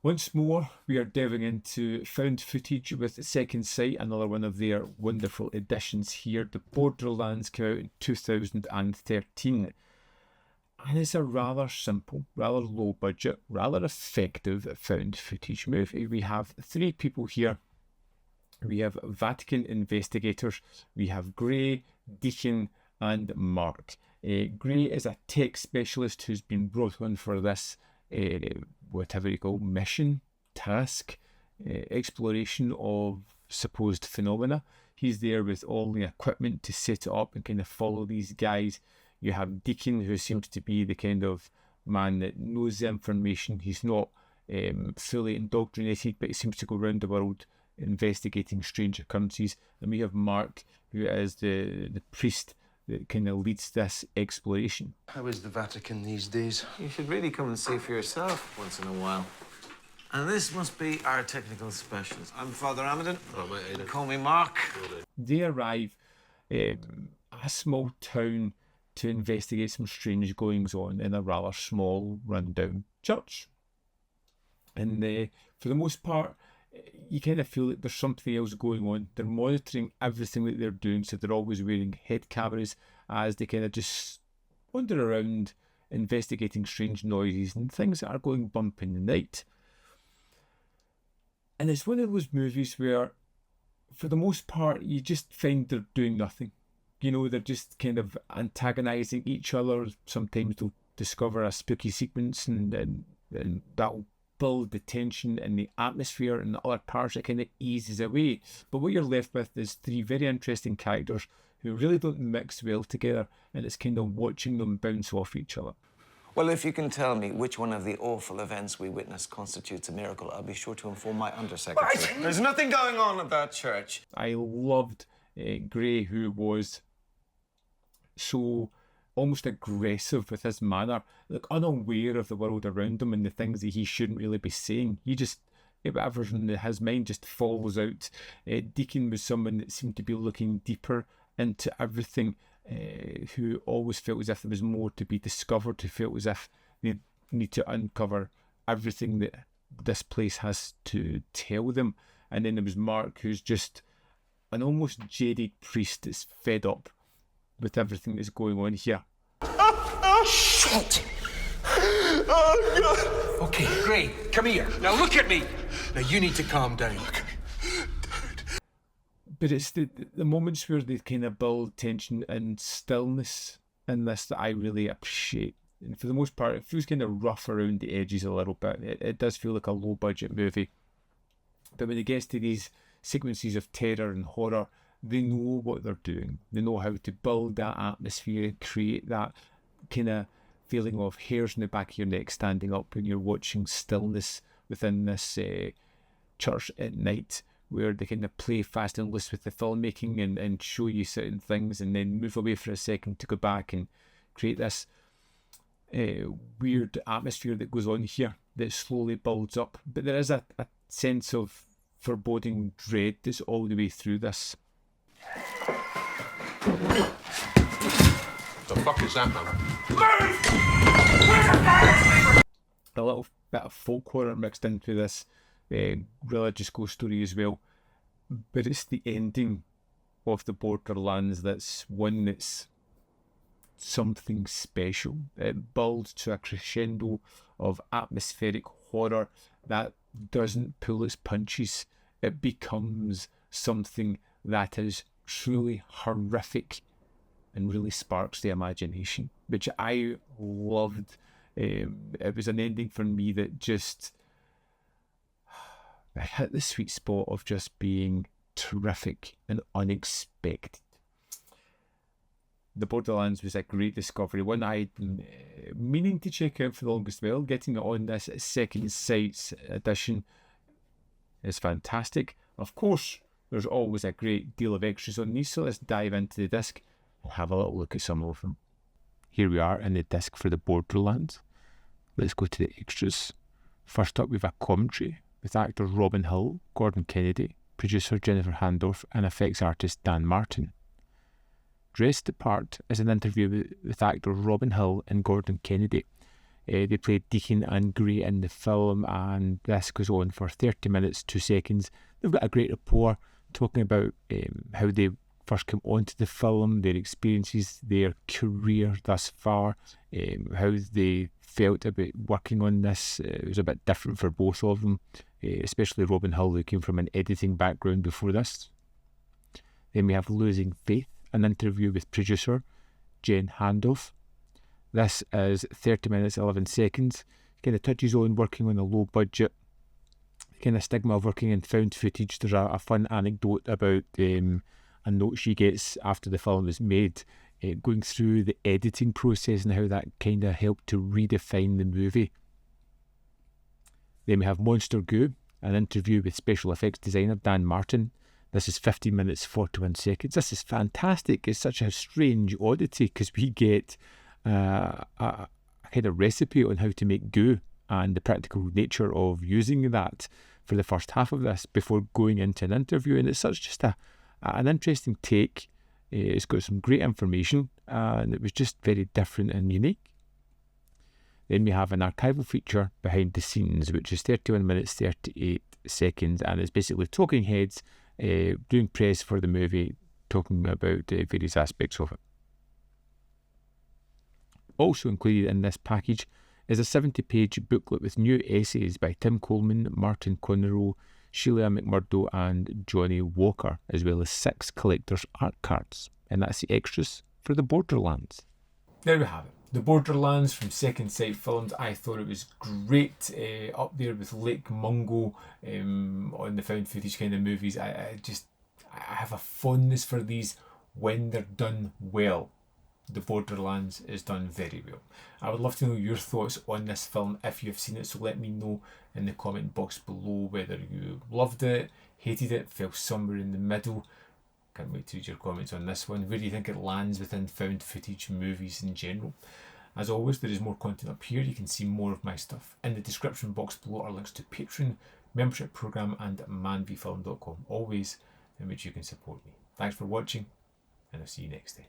Once more, we are delving into found footage with Second Sight, another one of their wonderful editions here. The Borderlands came out in 2013. And it's a rather simple, rather low budget, rather effective found footage movie. We have three people here. We have Vatican investigators. We have Gray, Deacon, and Mark. Gray is a tech specialist who's been brought on for this whatever you call mission, task, exploration of supposed phenomena. He's there with all the equipment to set it up and kind of follow these guys. You have Deacon, who seems to be the kind of man that knows the information. He's not fully indoctrinated, but he seems to go around the world investigating strange occurrences. And we have Mark, who is the priest that kind of leads this exploration. How is the Vatican these days? You should really come and see for yourself once in a while. And this must be our technical specialist. I'm Father Amadon. Oh, mate, Aidan. Call me Mark. They arrive at a small town to investigate some strange goings on in a rather small, rundown church. And for the most part, you kind of feel like there's something else going on. They're monitoring everything that they're doing, so they're always wearing head cameras as they kind of just wander around investigating strange noises and things that are going bump in the night. And it's one of those movies where, for the most part, you just find they're doing nothing. You know, they're just kind of antagonising each other. Sometimes they'll discover a spooky sequence and that'll build the tension and the atmosphere, and the other parts it kind of eases away. But what you're left with is three very interesting characters who really don't mix well together, and it's kind of watching them bounce off each other. Well, if you can tell me which one of the awful events we witnessed constitutes a miracle, I'll be sure to inform my undersecretary. There's nothing going on at that church. I loved Gray, who was so almost aggressive with his manner, like unaware of the world around him and the things that he shouldn't really be saying. He just, whatever's in his mind just falls out. Deacon was someone that seemed to be looking deeper into everything, who always felt as if there was more to be discovered, who felt as if they need to uncover everything that this place has to tell them. And then there was Mark, who's just an almost jaded priest that's fed up with everything that's going on here. Shit! Oh, God! Okay, great. Come here. Now look at me. Now you need to calm down. But it's the moments where they kind of build tension and stillness in this that I really appreciate. And for the most part, it feels kind of rough around the edges a little bit. It does feel like a low-budget movie. But when it gets to these sequences of terror and horror, they know what they're doing. They know how to build that atmosphere and create that kind of feeling of hairs in the back of your neck standing up when you're watching stillness within this church at night, where they kind of play fast and loose with the filmmaking and show you certain things and then move away for a second to go back and create this weird atmosphere that goes on here that slowly builds up. But there is a sense of foreboding dread that's all the way through this. The fuck is that, man? A little bit of folk horror mixed into this religious ghost story as well. But it's the ending of the Borderlands that's one that's something special. It builds to a crescendo of atmospheric horror that doesn't pull its punches. It becomes something that is truly horrific and really sparks the imagination, which I loved. It was an ending for me that just hit the sweet spot of just being terrific and unexpected. The Borderlands was a great discovery, one I'd been meaning to check out for the longest while. Getting it on this Second Sight edition is fantastic. Of course, there's always a great deal of extras on these, so let's dive into the disc and have a little look at some of them. Here we are in the disc for the Borderlands. Let's go to the extras. First up, we have a commentary with actors Robin Hill, Gordon Kennedy, producer Jennifer Handorf, and effects artist Dan Martin. Dressed the part is an interview with actors Robin Hill and Gordon Kennedy. They played Deacon and Gray in the film, and this goes on for 30 minutes, 2 seconds. They've got a great rapport, talking about how they first came onto the film, their experiences, their career thus far, how they felt about working on this. It was a bit different for both of them, especially Robin Hull, who came from an editing background before this. Then we have Losing Faith, an interview with producer Jen Handoff. This is 30 minutes, 11 seconds. Kind of touches on working on a low budget, kind of stigma of working in found footage. There's a fun anecdote about a note she gets after the film is made, going through the editing process and how that kind of helped to redefine the movie. Then we have Monster Goo, an interview with special effects designer Dan Martin. This is 15 minutes, 41 seconds. This is fantastic. It's such a strange oddity because we get a kind of recipe on how to make goo and the practical nature of using that for the first half of this before going into an interview. And it's such just an interesting take. It's got some great information and it was just very different and unique. Then we have an archival feature, Behind the Scenes, which is 31 minutes, 38 seconds, and it's basically talking heads doing press for the movie, talking about various aspects of it. Also included in this package is a 70-page booklet with new essays by Tim Coleman, Martin Conroe, Sheila McMurdo and Johnny Walker, as well as 6 collector's art cards. And that's the extras for the Borderlands. There we have it. The Borderlands from Second Sight Films. I thought it was great, up there with Lake Mungo on the found footage kind of movies. I have a fondness for these when they're done well. The Borderlands is done very well. I would love to know your thoughts on this film if you've seen it, so let me know in the comment box below whether you loved it, hated it, fell somewhere in the middle. Can't wait to read your comments on this one. Where do you think it lands within found footage movies in general? As always, there is more content up here. You can see more of my stuff. In the description box below are links to Patreon, membership program and manvfilm.com, always in which you can support me. Thanks for watching and I'll see you next time.